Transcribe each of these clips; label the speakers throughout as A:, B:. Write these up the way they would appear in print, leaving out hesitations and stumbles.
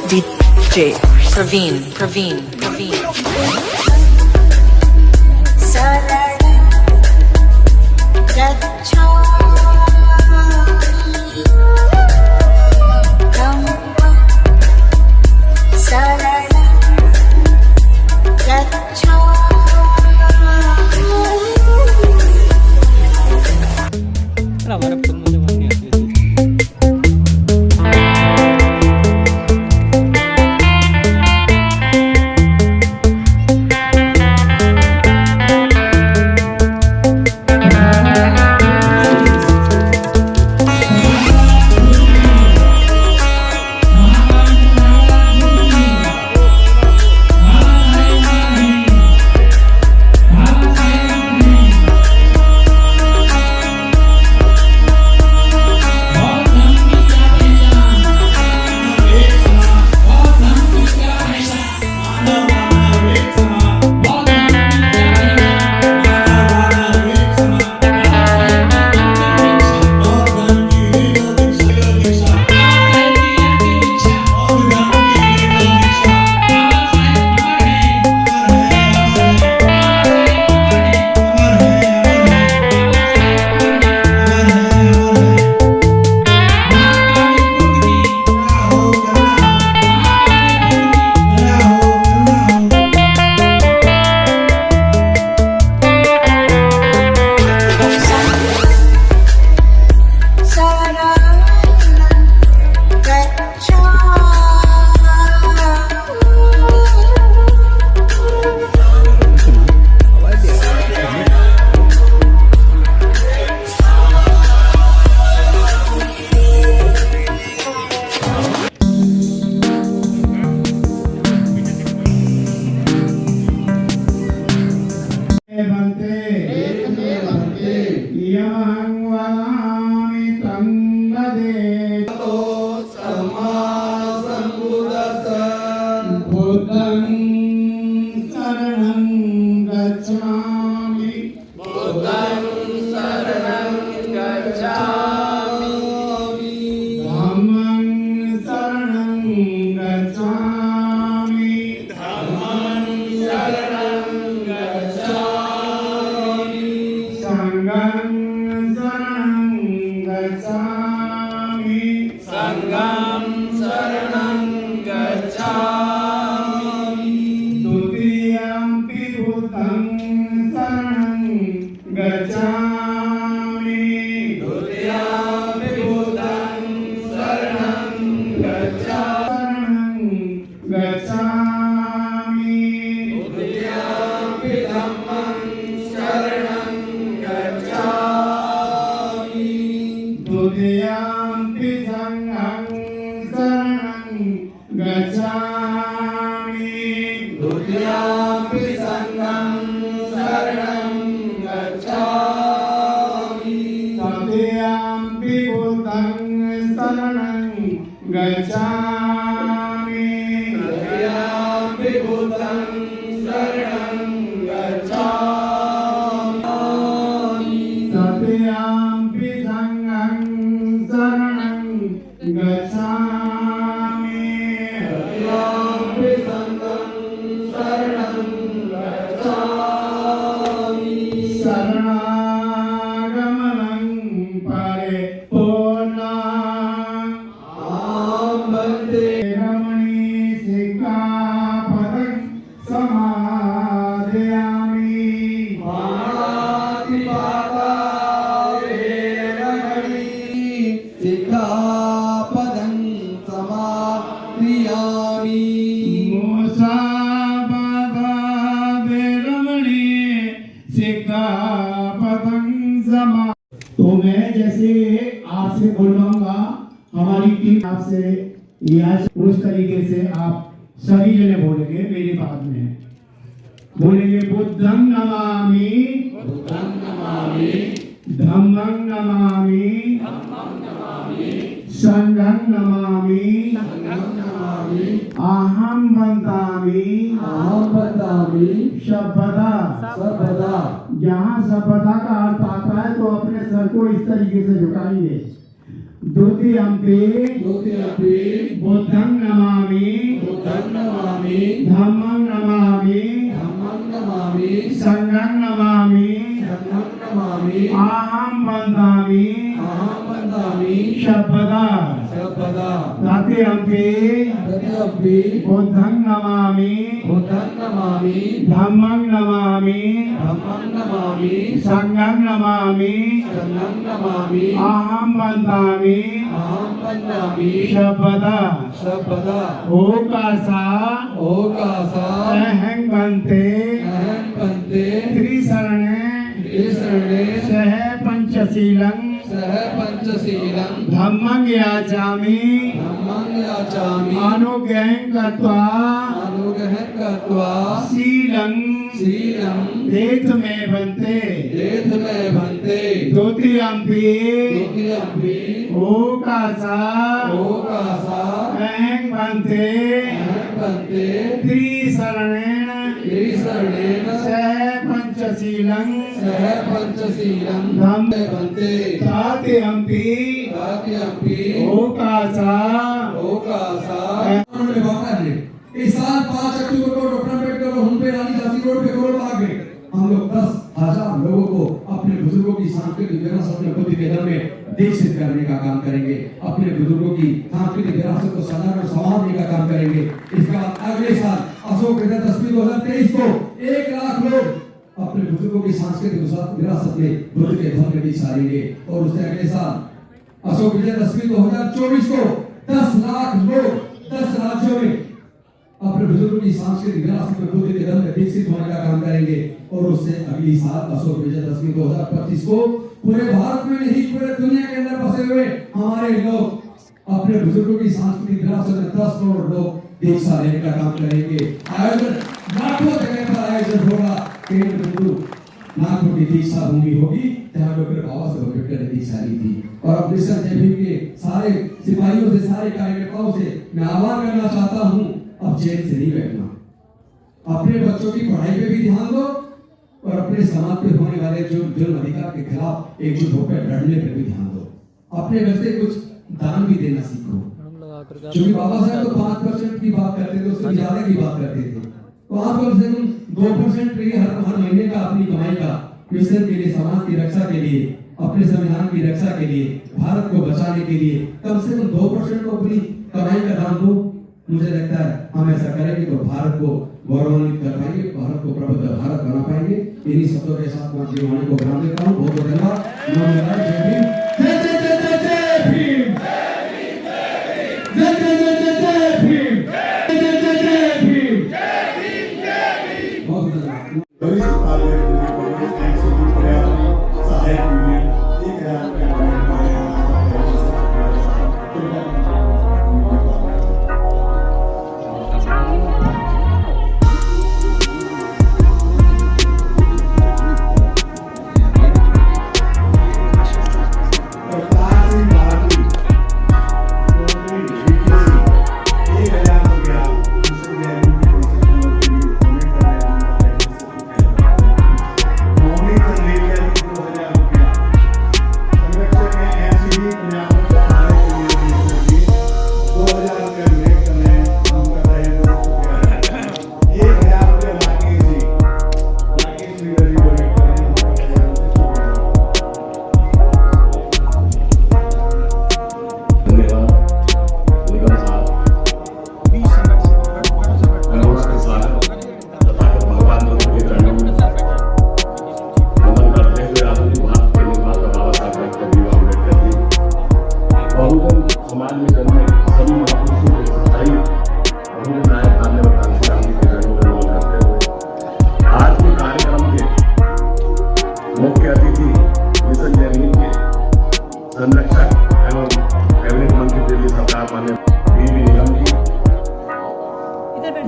A: DJ Praveen.
B: तो मैं जैसे आपसे बोलूंगा, हमारी टीम आपसे उस तरीके से आप सभी जने बोलेंगे मेरी बात में। बोलेंगे बुद्धं नमामि, धम्मं नमामि, संघं नमामि, अहं वदामि सर्वदा। यहाँ सर्वदा का अर्थ आता है तो अपने सर को इस तरीके से झुकाइए द्वितीयम्पि
C: द्वितीयम्पि
B: बुद्धं नमामि
C: बुद्धं नमामि
B: धम्मं नमामि
C: धम्मं नमामि
B: संघं नमामि
C: संघं नमामि
B: अहं वन्दामि
C: अहं वन्दामि
B: शब्ददा
C: सर्वदा
B: तृतीयम्पि
C: तृतीयम्पि
B: बुद्धं नमामि
C: बुद्धं नमामि
B: धम्मं नमामि
C: धम्मं नमामि
B: संघं नमामि
C: संघं नमामि
B: अहं वन्दामि
C: अहं वन्दामि
B: शब्ददा
C: सर्वदा
B: ओकासा
C: ओकासा
B: अहं वन्ते
C: अहं वन्दे
B: त्रिशरणे
C: त्रिशरणे
B: सह पंचशीलं
C: सह पञ्चशीलं
B: धम्मं याचामि
C: धम्मं याचामि
B: अनुज्ञं कृत्वा
C: अनुग्रहं कृत्वा
B: शीलं
C: शीलं
B: देतुमे भन्ते
C: देतुमे भन्ते
B: द्वितीयम्पि
C: द्वितीयम्पि
B: ओकासा
C: ओकासा
B: अहं वन्ते
C: अहं वन्दे
B: त्रिशरणेन
C: त्रिशरणेन
B: सह पंचशीलं
C: सह पञ्चशीलं
B: धम्मे
C: भन्ते
B: तृतीयम्पि
C: तृतीयम्पि
B: ओकासा
C: ओकासा इस साल 5 अक्टूबर को डॉक्टर अम्बेडकर और हुनपे रानी झांसी रोड पे करोड़ बाग में हम लोग 10,000 लोगों को अपने बुजुर्गों की सांस्कृतिक विरासत अपने बुद्धि के दम में दीक्षित करने का काम करेंगे। अपने बुजुर्गों की सांस्कृतिक विरासत को सदा और संभालने का काम करेंगे। इसके बाद अगले साल अशोक विजयदशमी 2023 को 1 लाख लोग अपने बुजुर्गों की सांस्कृतिक विरासत में बुद्ध के धर्म में दीक्षा लेंगे। और उससे अगले साल अशोक विजयदशमी 2024 को 10 लाख लोग 10 राज्यों में अपने बुजुर्गों की सांस्कृतिक विरासत में बुद्ध के धर्म में विकसित होने का काम करेंगे। और उससे अगली साल अशोक विजयदशमी 2025 को पूरे भारत में नहीं पूरे दुनिया के अंदर बसे हुए हमारे लोग अपने बुजुर्गों की सांस्कृतिक विरासत में 10 करोड़ लोग दीक्षा लेने का काम करेंगे। आयोजन लाखों जगह पर आयोजन होगा। केंद्र बिंदु नागपुर की दीक्षा भूमि होगी जहाँ डॉक्टर बाबा साहेब अम्बेडकर ने दीक्षा ली थी। और अब मिशन जय भीम के सारे सिपाहियों से सारे कार्यकर्ताओं से मैं आह्वान करना चाहता हूँ, अब चैन से नहीं बैठना। अपने बच्चों की पढ़ाई पे भी ध्यान दो और अपने समाज पे होने वाले जो जुर्म अधिकार के खिलाफ एकजुट होकर लड़ने पर भी ध्यान दो। अपने घर से कुछ दान भी देना सीखो। क्योंकि बाबा साहब तो 5% की बात करते थे, उससे ज्यादा की बात करते थे। तो आप कम से कम 2% के लिए हर महीने का अपनी कमाई का मिशन के लिए, समाज की रक्षा के लिए, अपने संविधान की रक्षा के लिए, भारत को बचाने के लिए कम से कम 2% को अपनी कमाई का दान दो। मुझे लगता है हम ऐसा करेंगे तो भारत को गौरवान्वित कर पाएंगे, भारत को प्रबुद्ध भारत बना पाएंगे। इन्हीं शब्दों के साथ मैं अपनी वाणी को विराम देता हूँ। बहुत बहुत धन्यवाद। नमस्कार। जय भीम। जय जय जय जय जय भीम। जय जय जय जय जय भीम। जय जय जय जय भीम। बहुत धन्यवाद।
D: संरक्षक एवं कैबिनेट मंत्री दिल्ली सरकार माननीय we Nigam ji,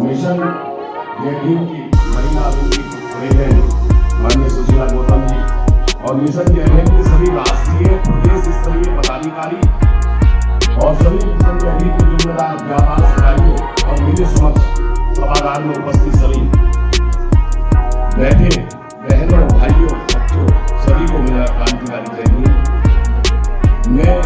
D: mission Jai Bhim की महिला अभियान प्रेसिडेंट माननीय सुशीला गौतम जी और मिशन जय भीम के सभी राष्ट्रीय प्रदेश स्तरीय पदाधिकारी और सभी मिशन जय भीम के जिम्मेदार व्यापार अधिकारियों और मेरे समक्ष सभागार में उपस्थित सभी बैठे बहनों, भाइयों, बच्चों सभी को मेरा क्रांतिकारी जय भीम। मैं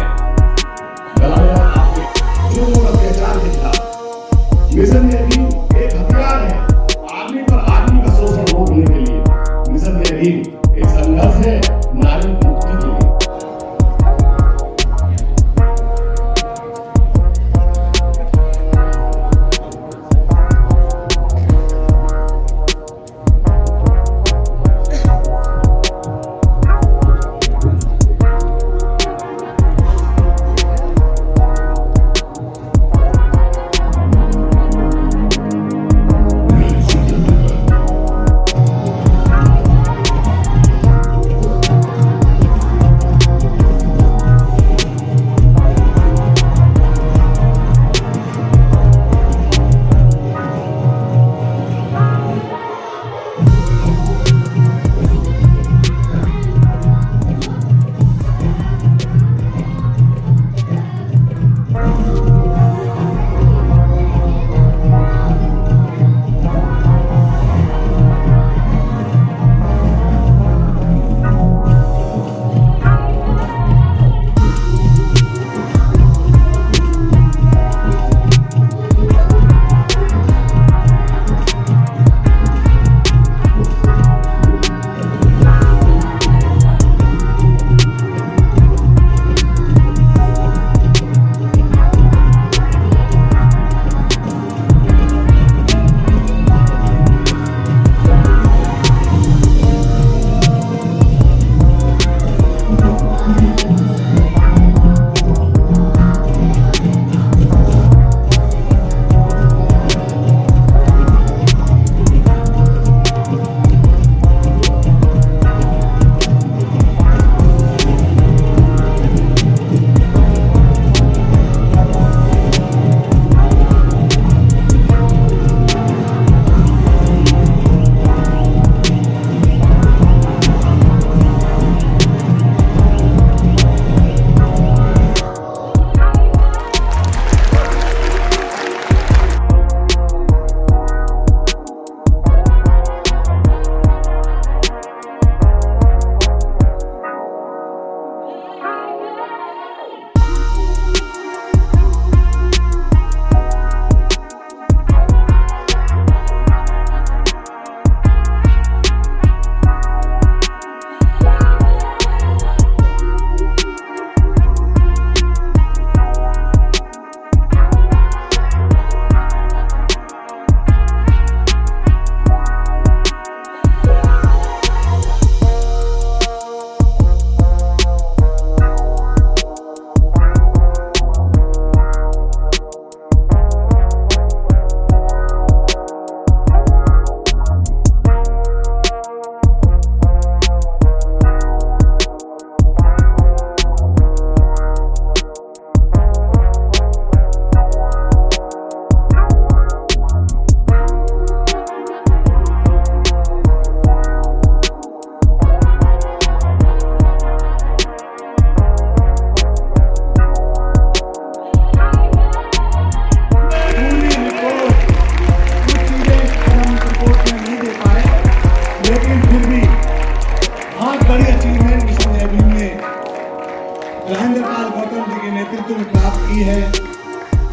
E: नेतृत्व में प्राप्त की है।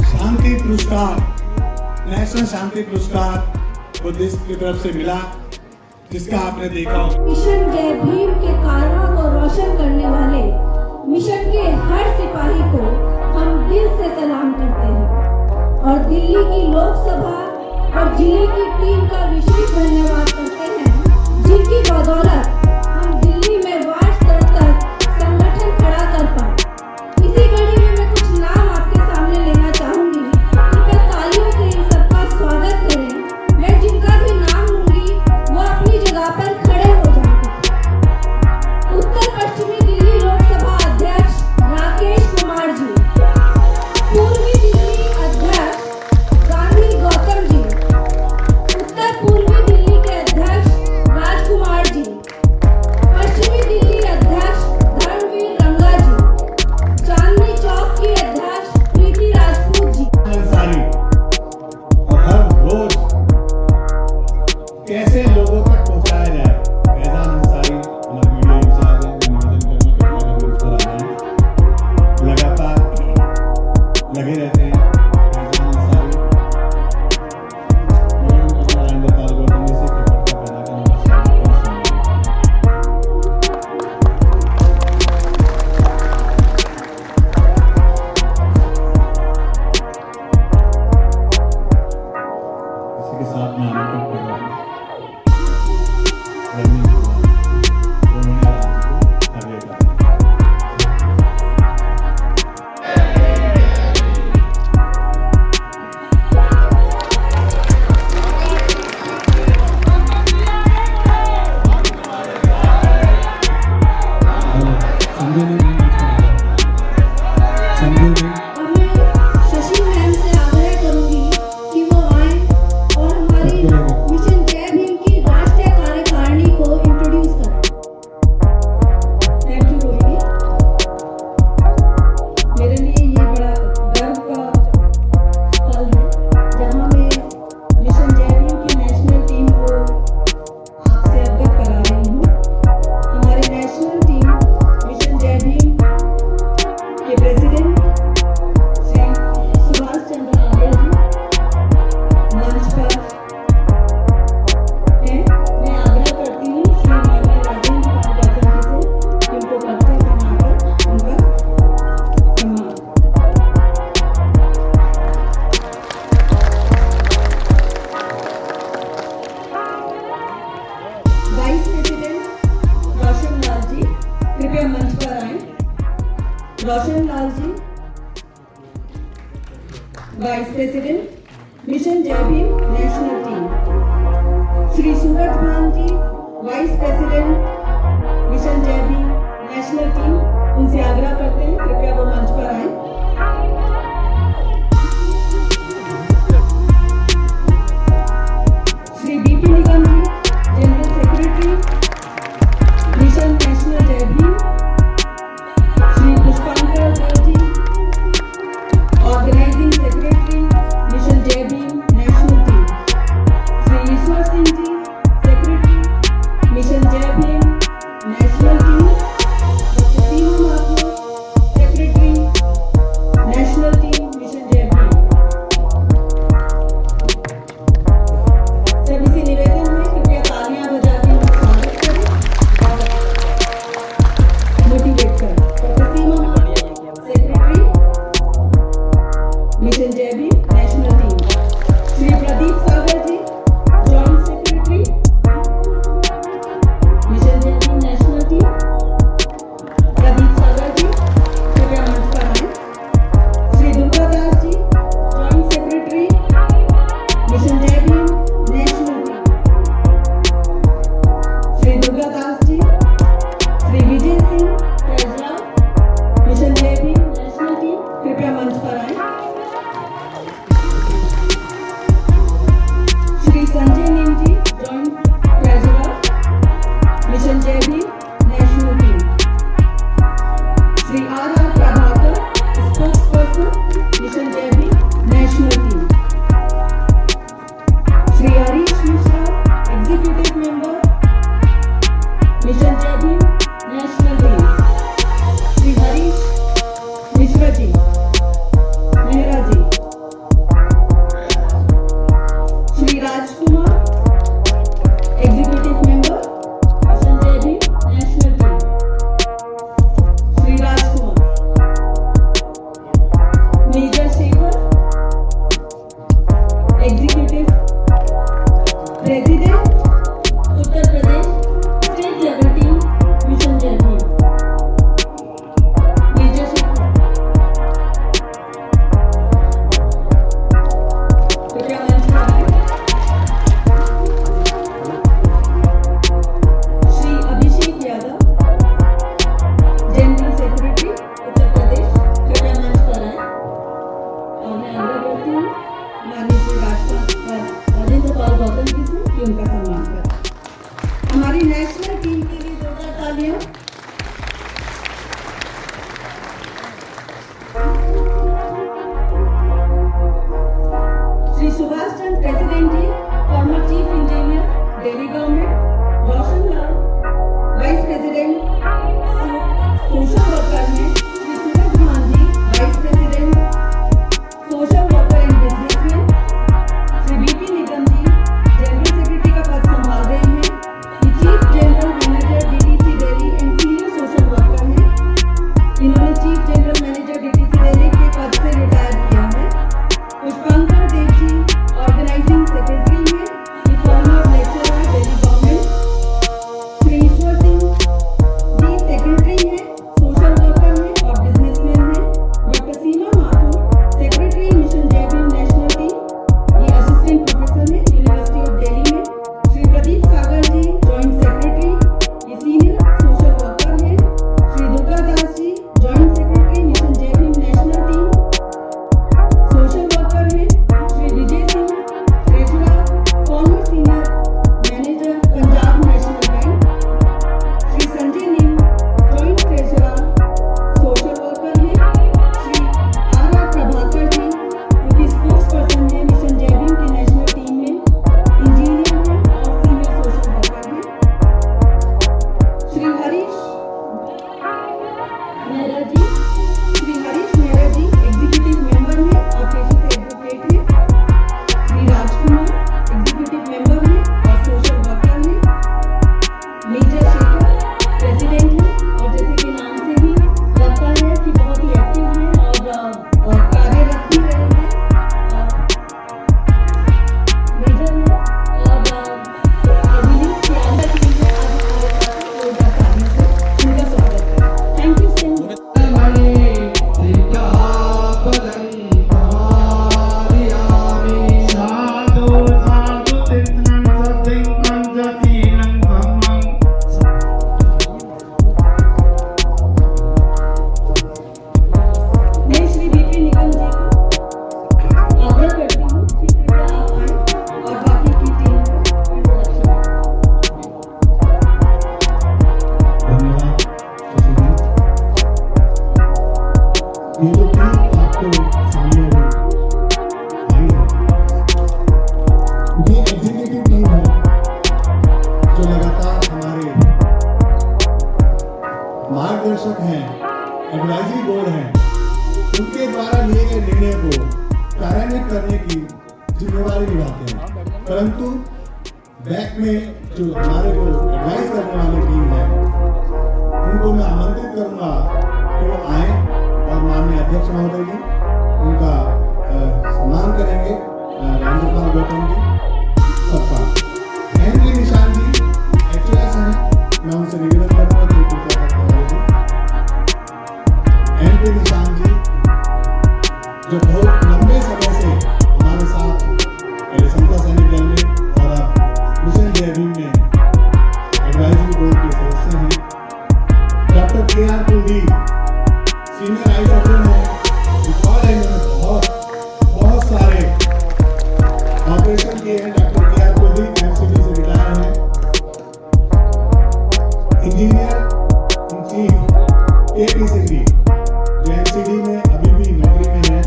E: शांति पुरस्कार, नेशनल शांति पुरस्कार बुद्धिस्ट की तरफ से मिला, जिसका आपने देखा होगा।
F: मिशन जय भीम के कारनामों को रोशन करने वाले मिशन के हर सिपाही को हम दिल से सलाम करते हैं और दिल्ली की लोकसभा और जिले की टीम का विशेष धन्यवाद करते हैं, जिनकी बदौलत हम दिल्ली में वार्ड स्तर तक संगठन खड़ा कर पाए। इसी कड़ी में मैं कुछ नाम आपके सामने लेना चाहूंगी। कृपया तालियों से इन सबका स्वागत करें। मैं जिनका भी नाम लूंगी वो अपनी जगह पर खड़े हो जाएंगे। उत्तर पश्चिमी दिल्ली लोकसभा अध्यक्ष राकेश कुमार जी, पूर्वी दिल्ली अध्यक्ष गांधी गौतम जी, उत्तर पूर्वी दिल्ली के अध्यक्ष राजकुमार जी, पश्चिमी दिल्ली अध्यक्ष धर्मवीर रंगा जी, चांदनी चौक की अध्यक्ष प्रीति राजपूत जी।
E: अंसारी और हर रोज कैसे लोगों तक पहुंचाया जाए, फैजान अंसारी हमारे मीडिया इंचार्ज हैं, मैं निवेदन करूंगा कि अपने रोज पर आ जाएं। लगातार लगे रहते हैं फैजान अंसारी। मैं अपना राजेंद्र पाल गौतम जी से कृपया पैदा करूंगा। इसी के साथ मैं आरोप कर रहा हूँ रजनी कुमार, उन्होंने राज्य को आगे बढ़ाया।
F: और मैं शशि मैम से आग्रह करूंगी कि वो आए और हमारी मिशन जय भीम की राष्ट्रीय कार्यकारिणी को इंट्रोड्यूस करें। Thank you Rohini. मेरे लिए ये बड़ा गर्व का पल है जहां मैं मिशन जय भीम की नेशनल टीम को आपसे अवगत करा रही हूँ। हमारी national team mission Jai Bhim के प्रेसिडेंट श्री सुभाष चंद्र आर्य जी मंच पर हैं। मैं आग्रह करती हूँ श्री माननीय राजेंद्र पाल गौतम जी से उनको पत्थर बनाकर उनका सम्मान। वाइस प्रेसिडेंट रोशन लाल जी कृपया मंच पर आए। Roshan Lal ji, vice president mission Jai Bhim national team. Shri सूरज भान जी, vice president mission Jai Bhim national team, उनसे आग्रह करते हैं कृपया वो मंच पर आए। Shri BP Nigam ji, general secretary mission national Jai Bhim. Shri Pushpankar Dev ji, organising secretary mission Jai Bhim national team. Shri Ishwar Singh ji, secretary mission Jai Bhim national team. Doctor Seema Mathur, secretary national team mission Jai Bhim. सभी से निवेदन है कृपया तालियां बजा के उनका स्वागत करें और मोटिवेट करें। Doctor Seema Mathur, secretary mission Jai Bhim national team. Shri Pradeep सागर जी, joint secretary mission Jai Bhim national team. Pradeep सागर जी कृपया मंच पर आए। Shri Durga Das ji, joint secretary mission Jai Bhim national team. Shri Durga Das ji, Shri Vijay Singh Tejrao, mission Jai Bhim national team, कृपया मंच पर आए।
E: ये जो टीम आपको सामने आई है, ये एग्जीक्यूटिव टीम है जो लगातार हमारे मार्गदर्शक हैं, एडवाइजरी बोर्ड हैं, उनके द्वारा लिए गए निर्णय को कार्यान्वित करने की जिम्मेवारी निभाते हैं। परंतु बैक में जो हमारे को एडवाइस करने वाली टीम है, उनको मैं आमंत्रित करूंगा कि वो आए और माननीय अध्यक्ष महोदय जी उनका सम्मान करेंगे। राजेंद्रपाल गौतम जी सबका हेनरी निशान जी एक्चुअल्स हैं, मैं उनसे निवेदन करूंगा कि कृपया करते हेनरी निशान जी जो बहुत लंबे समय से हमारे साथ पहले समता सैनिक दल में और अब मिशन जय भीम में एडवाइजरी बोर्ड के सदस्य हैं। Doctor K R. Kuldeep senior eye surgeon हैं, रिकॉर्ड है इन्होंने बहुत सारे ऑपरेशन किए हैं। Doctor K R. कुलदीप एमसीडी से रिटायर हैं। Engineer in chief K P. Singh जो एमसीडी में अभी भी नौकरी में है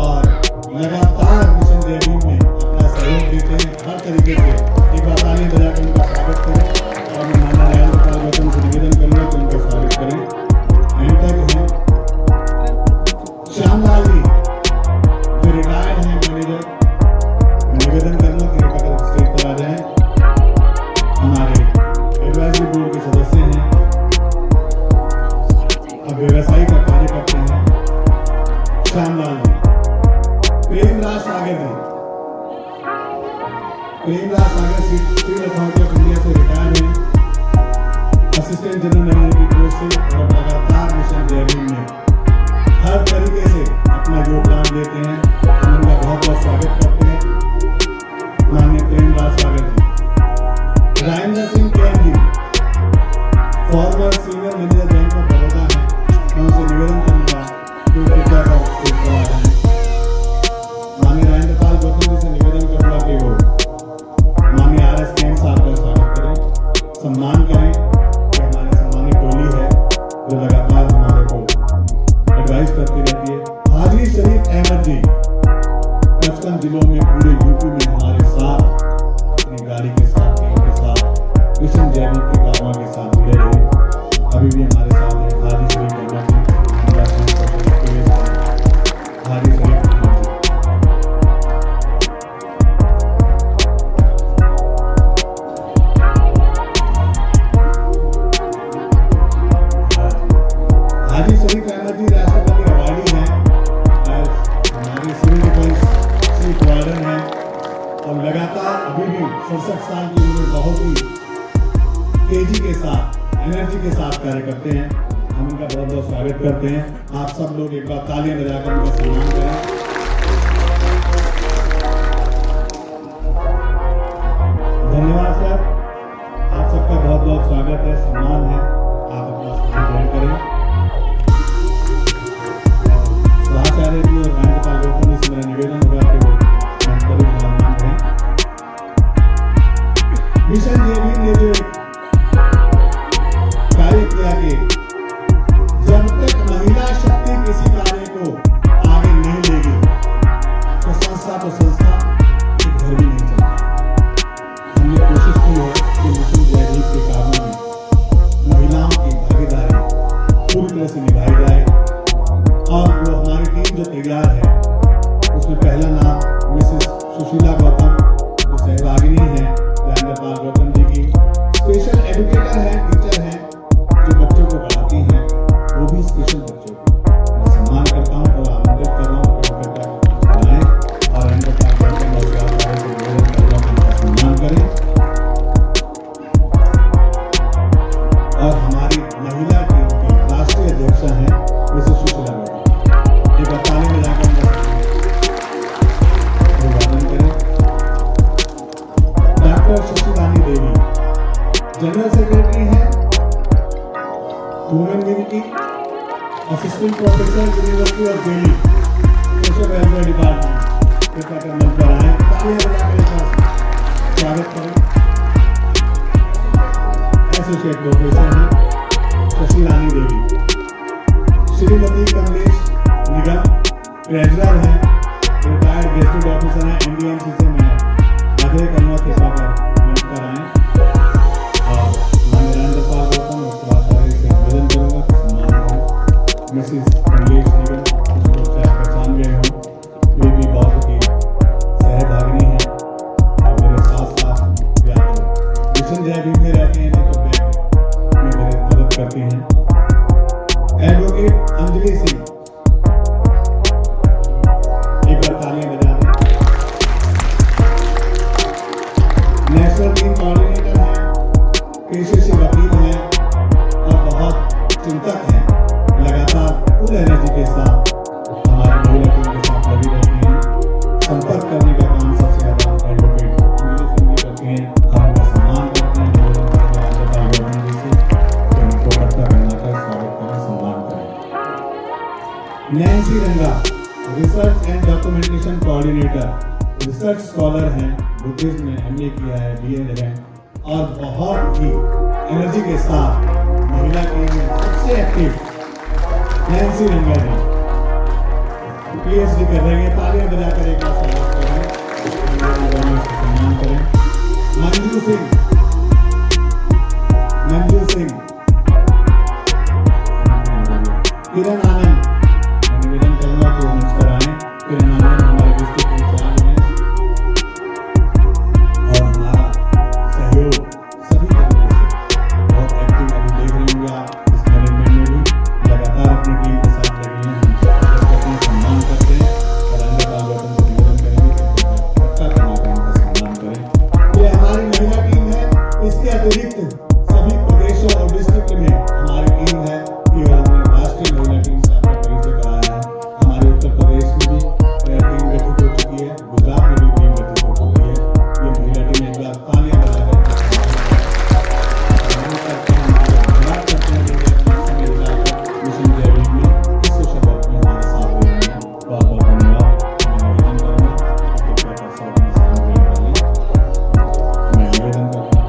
E: और लगातार मिशन जय भीम में अपना सहयोग देते हैं हर तरीके से। एक बार ताली बजाकर उनका स्वागत करें और मैं माननीय राजेंद्रपाल गौतम से निवेदन करूंगा कि उनका स्वागत करें। एंटक हैं श्यामलाल जी जो रिटायर्ड हैं मैनेजर, मैं निवेदन करूंगा कि कृपया स्टेज पर आ जाएं। हमारे एडवाइजरी बोर्ड के सदस्य हैं, अब व्यवसायी का कार्य करते हैं, श्यामलाल जी। प्रेमराज सागर जी, प्रेमराज सागर स्टील अथॉरिटी ऑफ इंडिया से रिटायर हैं, असिस्टेंट जनरल मैनेजर की पोस्ट से और लगातार मिशन जय भीम में हर तरीके से अपना योगदान देते हैं। हम उनका बहुत बहुत स्वागत करते हैं माननीय प्रेमराज सागर जी। राजेंद्र सिंह कैन ji former senior manager bank of Baroda हैं, मैं उनसे निवेदन करूंगा कि वो कृपया कर स्टेज पर आ जाएं। माननीय राजेंद्रपाल गौतम जी से निवेदन करूंगा कि वो माननीय आर.एस. कैन साहब का स्वागत करें, सम्मान करें। ये हमारी सम्मानित टोली है जो लगातार हमारे को एडवाइस करती रहती है। हाजी शरीफ अहमद जी 55 जिलों में पूरे यूपी में हमारे साथ अपनी गाड़ी के साथ टीम के साथ मिशन जय भीम के कारवां के साथ जुड़े रहे, अभी भी हमारे साथ है। हाजी शरीफ अहमद जी, हाजी शरीफ अहमद जी। हाजी शरीफ अहमद जी राष्ट्रपति अवार्डी हैं, हमारे सिविल डिफेंस चीफ वार्डन हैं और लगातार अभी भी 67 साल की उम्र बहुत ही तेजी के साथ एनर्जी के साथ कार्य करते हैं। हम उनका बहुत बहुत स्वागत करते हैं। आप सब लोग एक बार तालियां बजाकर उनका सम्मान करें। धन्यवाद सर, आप सबका बहुत बहुत स्वागत है, सम्मान है। आप अपना स्थान ग्रहण करें। आचार्य जी और राजेंद्रपाल गौतम जी से मेरा निवेदन होगा कि वो मंत्री सम्मान करें। मिशन जय भीम ने जो कार्य किया कि जब तक महिला शक्ति किसी कार्य को आगे नहीं लेगी तो संस्था एक घर भी नहीं चलता। हमने कोशिश की है कि मिशन जय भीम के कामों में महिलाओं की भागीदारी पूरी तरह से निभाई जाए और वो हमारी टीम जो तैयार है उसमें पहला नाम मिसेस सुशीला गौतम जो सहभागिनी है राजेंद्रपाल गौतम जी की, स्पेशल एजुकेटर है, टीचर है जो बच्चों को पढ़ाती हैं, वो भी स्पेशल बच्चों को मैं सम्मान करता हूँ और आमंत्रित कर रहा हूँ कि वो कृपया बुलाएं और राजेंद्रपाल गौतम और व्यापारी से निवेदन करूँगा कि उनका सम्मान करें। और हमारी महिला टीम की राष्ट्रीय अध्यक्षा हैं मिसेस सुशीला गौतम, एक ताली में जाकर अभिवादन करें। डॉक्टर शशिरानी देवी जनरल सेक्रेटरी हैं वुमेन विंग की, assistant professor university of Delhi, social welfare department, कृपया कर मंच पर आए, तालियां बजाकर स्वागत करें। एसोसिएट प्रोफेसर हैं शशिरानी देवी। श्रीमती कमलेश ट्रेजरर हैं, रिटायर्ड गेस्टेड ऑफिसर हैं एनडीएमसी से, मैं आग्रह करूँगा कृपा कर मंच पर आएं और माननीय राज्यपाल गौतम उसके बाद से निवेदन करूँगा कि सम्मान करें। मिसिस कमलेश निगम, जिसको शायद पहचान गए हों, वे भी बहुत ही सहभागिनी हैं और मेरे साथ साथ या तो मिशन जय भीम में रहते हैं, नहीं तो बैंक में मेरी मदद करती हैं। एडवोकेट अंजलि सिंह, एक बार तालियां बजा दें। नेशनल टीम कोऑर्डिनेटर हैं, पेशे से वकील हैं और बहुत चिंतक हैं। लगातार फुल एनर्जी के साथ हमारी महिला टीम के साथ लगी रहती हैं। संपर्क करने का काम सबसे ज्यादा एडवोकेट अंजलि सिंह जी करती हैं। हम उनका सम्मान करते हैं, निवेदन करते हैं राज्यपाल गौतम जी से कि उनको पट्टा पहनाकर स्वागत करें, सम्मान करें। नैन्सी रंगा, research and documentation coordinator, research scholar हैं, बुद्धिज्म में एमए किया है, बीएड है और बहुत ही एनर्जी के साथ महिला टीम में सबसे एक्टिव नैन्सी रंगा जी पीएचडी कर रही है। तालियां बजाकर एक बार स्वागत करें, सम्मान करें। मंजू सिंह, किरण आनंद, निवेदन करूंगा कि वो मंच पर आए। किरण आनंद हमारे डिस्ट्रिक्ट इंचार्ज हैं और हमारा सहयोग सभी तरीके से बहुत एक्टिव अभी देख रहे होंगे आप इस मैनेजमेंट में भी लगातार अपनी टीम के साथ लगी हैं। हम सम्मान करते हैं और राज्यपाल गौतम से निवेदन करेंगे कि पट्टा पहनाकर उनका सम्मान करें। ये हमारी महिला टीम है। इसके अतिरिक्त सभी प्रदेशों और डिस्ट्रिक्ट में हमारी टीम है। केवल हमने राष्ट्रीय महिला टीम से आपका परिचय कराया है। हमारे उत्तर प्रदेश में भी टीम गठित हो चुकी है, गुजरात में भी टीम गठित हो चुकी है। ये महिला टीम एक बार तालियां बजा करते हैं मिशन जय भीम में इस शब्द में हमारे साथ दे रहे हैं। बहुत बहुत धन्यवाद। मैं निवेदन करूँगा कि कृपया कर सब अपना स्थान देने वाले मैं निवेदन करता हूँ।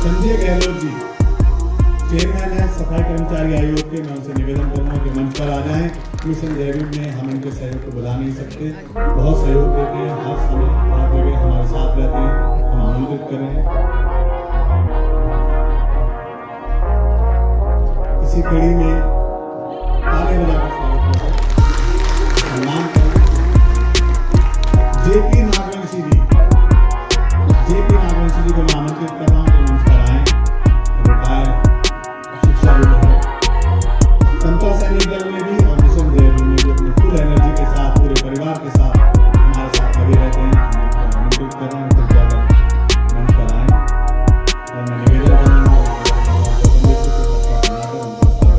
E: संजय गहलोत जी चेयरमैन है सफाई कर्मचारी आयोग के। मैं उनसे निवेदन करूंगा कि मंच पर आ जाएं। मिशन जय भीम में हम इनके सहयोग को बुला नहीं सकते, बहुत सहयोग देते हैं, हर समय हर जगह हमारे साथ रहते हैं। हम आमंत्रित करें। इसी कड़ी में तालियां बजाकर स्वागत करें, सम्मान करें। जेपी नागवंशी जी, जेपी नागवंशी जी को मैं आमंत्रित कर रहा हूँ कि मंच पर आएं। रिटायर्ड शिक्षाविद है, समता सैनिक दल में भी और मिशन जय भीम में भी अपने फुल एनर्जी के साथ पूरे परिवार के साथ हमारे साथ लगे रहते हैं। आमंत्रित कर रहे हैं कि मंच पर आएं और मैं निवेदन करूँगा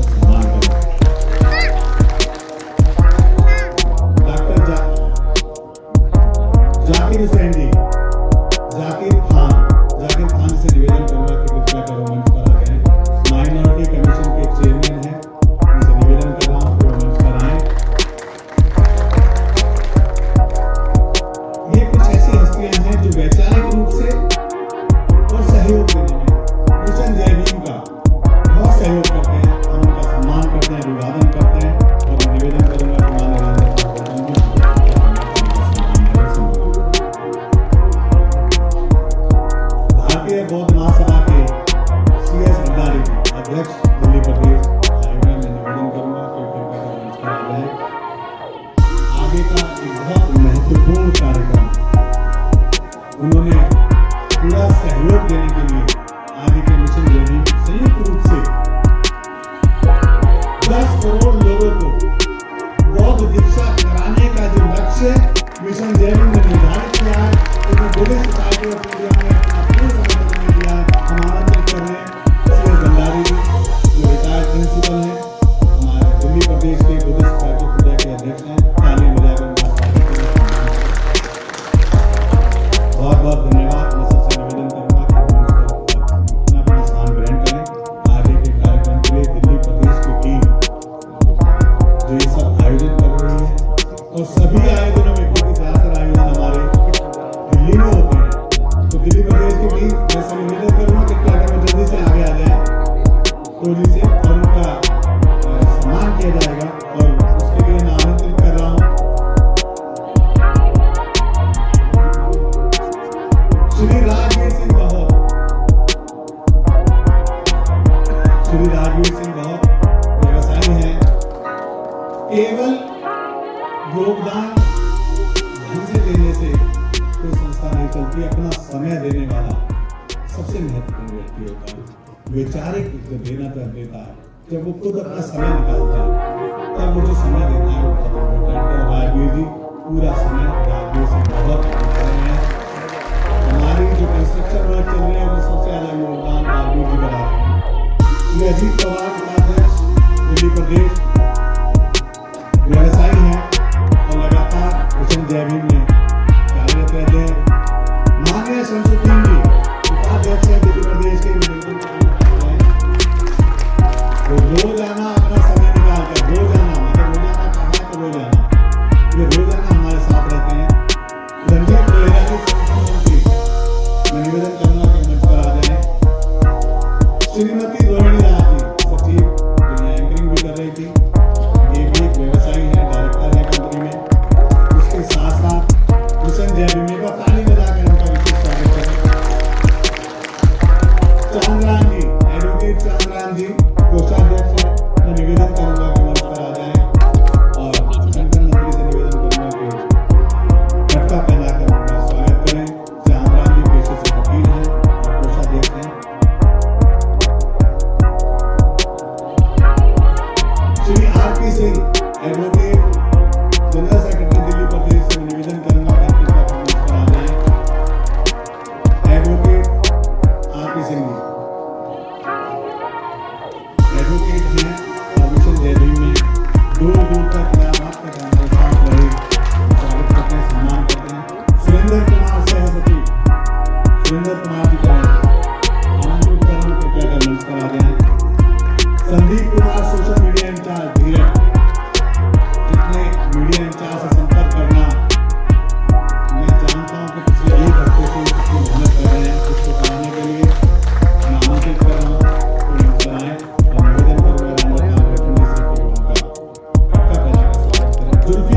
E: सम्मान करें। आगे का एक बहुत महत्वपूर्ण कार्यक्रम, उन्होंने पूरा सहयोग देने के लिए आगे के मिशन जय भीम संयुक्त रूप से 10 करोड़ लोगों को बौद्ध दीक्षा कराने का जो लक्ष्य मिशन जय भीम ने निर्धारित किया है, उसमें बुद्धिस्ट सोसाइटी ऑफ इंडिया ने अपने समर्थन में दिया है। हम आमंत्रित कर रहे हैं CS भंडारी जी, जो रिटायर्ड प्रिंसिपल हैं, हमारे दिल्ली प्रदेश के बुद्धिस्ट सोसाइटी ऑफ इंडिया के अध्यक्ष हैं। ताली बजाकर उनका स्वागत करें। बहुत बहुत धन्यवाद। मैं सबसे निवेदन करूंगा कि अपना अपना स्थान ग्रहण करें। आगे के कार्यक्रम के लिए दिल्ली प्रदेश की टीम जो ये सब आयोजन कर रही है, और सभी आयोजनों में, क्योंकि ज्यादातर आयोजन हमारे दिल्ली में होते हैं, तो दिल्ली प्रदेश की टीम मैं निवेदन करूंगा कि कार्यक्रम में जल्दी से आगे आ जाए टोली से, और उनका सम्मान किया जाएगा। और उसके लिए मैं आमंत्रित कर रहा हूँ श्री राजवीर सिंह बहुत। श्री राजवीर सिंह बहुत व्यवसायी हैं। केवल योगदान धन से देने से कोई संस्था नहीं चलती। अपना समय देने वाला सबसे महत्वपूर्ण व्यक्ति होता है। वैचारिक जो देना देता है, जब वो खुद अपना समय निकालते हैं, तब वो जो समय देना है वो बहुत इम्पोर्टेंट है। राजवीर जी पूरा समय, राजवीर से बहुत है। हमारी जो कंस्ट्रक्शन वर्क चल रही है वो सबसे ज्यादा योगदान राजवीर जी का रहा है। श्री अजीत पवार उपाध्यक्ष दिल्ली प्रदेश व्यवसायी हैं और लगातार मिशन जय भीम में कार्यरत रहते हैं। माननीय शमसुद्दीन जी उपाध्यक्ष हैं दिल्ली प्रदेश के, वो रोजाना अपना समय निकाल कर, रोजाना मतलब रोजाना कहा है तो रोजाना, ये रोजाना हमारे साथ रहते हैं। रंजीत लोहिया जी संगठन मंत्री, मैं निवेदन करूंगा कि मंच पर आ जाए। श्रीमती रोहिणी राज जी सचिव, जो एंकरिंग भी कर रही थी, ये भी एक व्यवसायी है, डायरेक्टर है कंपनी में। उसके साथ साथ मिशन जय भीम का ताली बजाकर उनका विशेष स्वागत करें। चांद्राम जी, एडवोकेट चांद्राम जी कोषाध्यक्ष है, मैं निवेदन करूंगा कि मंच पर आ जाए, और संगठन मंत्री से निवेदन करूंगा कि झटका पहनाकर उनका स्वागत करें। चांद्राम जी पेशे से वकील हैं और कोषाध्यक्ष हैं। Shri RP Singh advocate general secretary Delhi प्रदेश से निवेदन करूंगा कि कृपया मंच पर आ जाए। Advocate RP Singh ji advocate हैं और मिशन जय भीम में दूर दूर तक इलाहाबाद तक हमारे साथ रहे। स्वागत करते हैं, सम्मान करते हैं। सुरेंद्र कुमार सहसचिव, सुरेंद्र कुमार जी का आमंत्रित करूं कि कृपया मंच पर आ जाए। Sandeep Kumar social media incharge Dheeraj, जितने मीडिया इंचार्ज से संपर्क करना, मैं जानता हूं कि पिछले 1 हफ्ते से कितनी मेहनत कर रहे हैं इसको कराने के लिए। मैं आमंत्रित कर रहा हूँ कि मंच पर आए और निवेदन करूंगा उनका स्वागत करें। जुल्फी